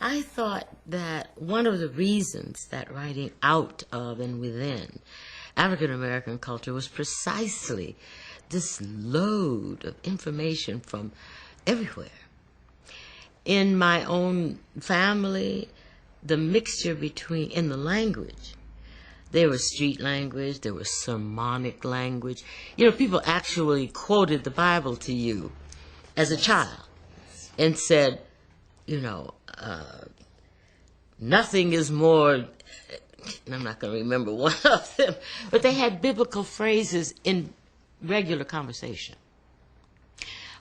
I thought that one of the reasons that writing out of and within African American culture was precisely this load of information from everywhere. In my own family, the mixture between, in the language, there was street language, there was sermonic language. You know, people actually quoted the Bible to you as a child and said, you know, nothing is more, and I'm not going to remember one of them, but they had biblical phrases in regular conversation.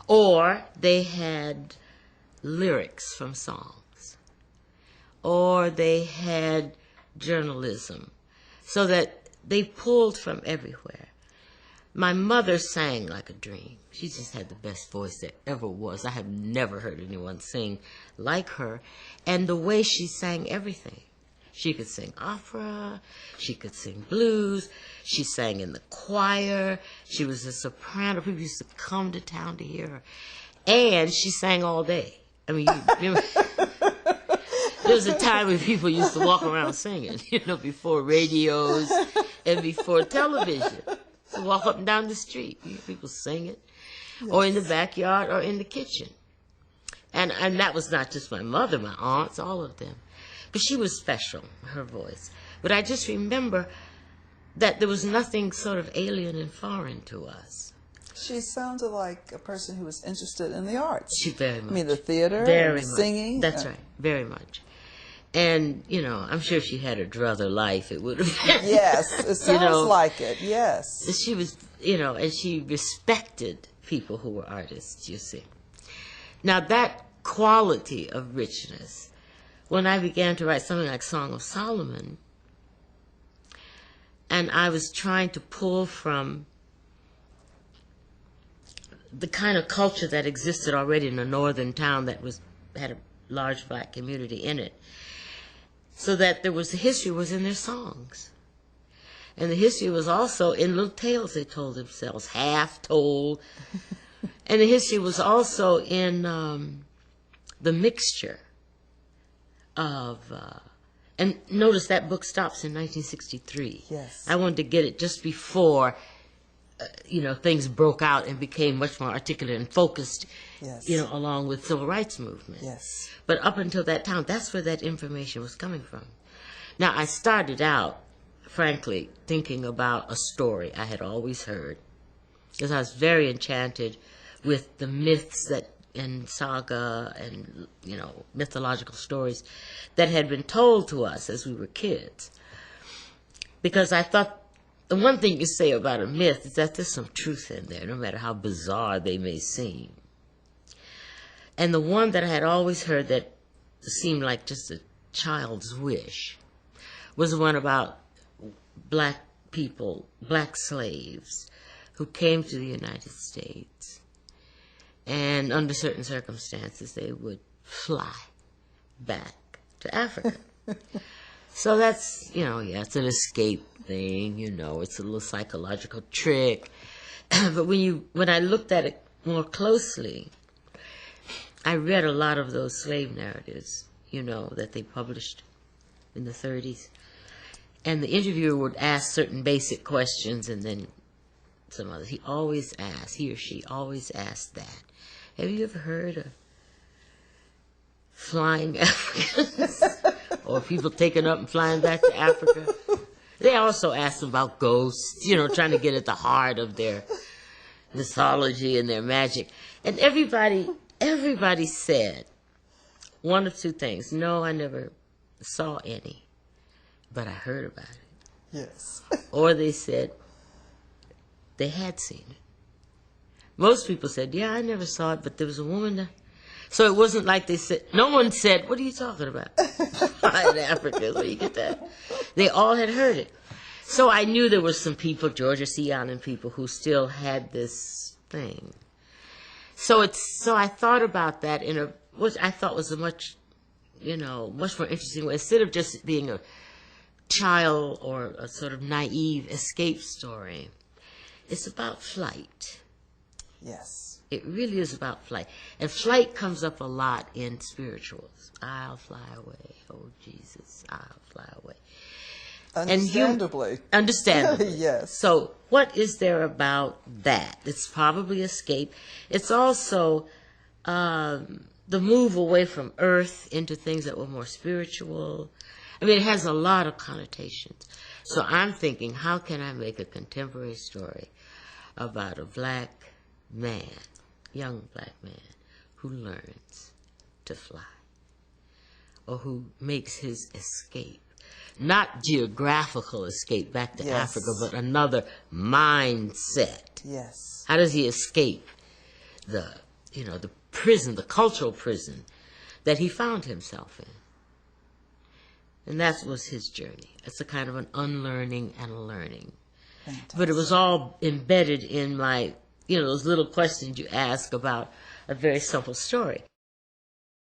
Or they had lyrics from songs. Or they had journalism. So that they pulled from everywhere. My mother sang like a dream. She just had the best voice there ever was. I have never heard anyone sing like her. And the way she sang everything. She could sing opera. She could sing blues. She sang in the choir. She was a soprano. People used to come to town to hear her. And she sang all day. I mean, you remember, there was a time when people used to walk around singing, you know, before radios and before television. To walk up and down the street, you hear people singing, yes. Or in the backyard or in the kitchen. And that was not just my mother, my aunts, all of them. But she was special, her voice. But I just remember that there was nothing sort of alien and foreign to us. She sounded like a person who was interested in the arts. She very much. I mean, the theater, very and much. Singing. That's right, very much. And, you know, I'm sure if she had a druther life, it would have been. Yes, it sounds like it, yes. She was, you know, and she respected people who were artists, you see. Now, that quality of richness, when I began to write something like Song of Solomon, and I was trying to pull from the kind of culture that existed already in a northern town that had a large black community in it, so that the history was in their songs. And the history was also in little tales they told themselves, half told. And the history was also in the mixture of, and notice that book stops in 1963. Yes. I wanted to get it just before, you know, things broke out and became much more articulate and focused, yes. You know, along with civil rights movement. Yes. But up until that time, that's where that information was coming from. Now, I started out, frankly, thinking about a story I had always heard, because I was very enchanted with the myths that and saga and, you know, mythological stories that had been told to us as we were kids. Because I thought the one thing you say about a myth is that there's some truth in there, no matter how bizarre they may seem. And the one that I had always heard that seemed like just a child's wish was the one about black people, black slaves, who came to the United States. And under certain circumstances, they would fly back to Africa. So that's, you know, yeah, it's an escape thing, you know, it's a little psychological trick. But when I looked at it more closely, I read a lot of those slave narratives, you know, that they published in the 30s. And the interviewer would ask certain basic questions and then some others. He or she always asked that. Have you ever heard of flying Africans? Or people taken up and flying back to Africa? They also asked about ghosts, you know, trying to get at the heart of their mythology and their magic. And everybody said one of two things. No, I never saw any, but I heard about it. Yes. Or they said they had seen it. Most people said, yeah, I never saw it, but there was a woman there. So it wasn't like they said, no one said, what are you talking about? In Africa, where you get that? They all had heard it. So I knew there were some people, Georgia Sion and people, who still had this thing. So I thought about that in what I thought was a much more interesting way. Instead of just being a child or a sort of naive escape story, it's about flight. Yes. It really is about flight. And flight comes up a lot in spirituals. I'll fly away. Oh, Jesus, I'll fly away. Understandably. Understandably. Yes. So what is there about that? It's probably escape. It's also the move away from earth into things that were more spiritual. I mean, it has a lot of connotations. So I'm thinking, how can I make a contemporary story about a black man, young black man, who learns to fly, or who makes his escape? Not geographical escape back to Yes. Africa, but another mindset. Yes. How does he escape the prison, the cultural prison that he found himself in? And that was his journey. It's a kind of an unlearning and a learning. Fantastic. But it was all embedded in my, those little questions you ask about a very simple story.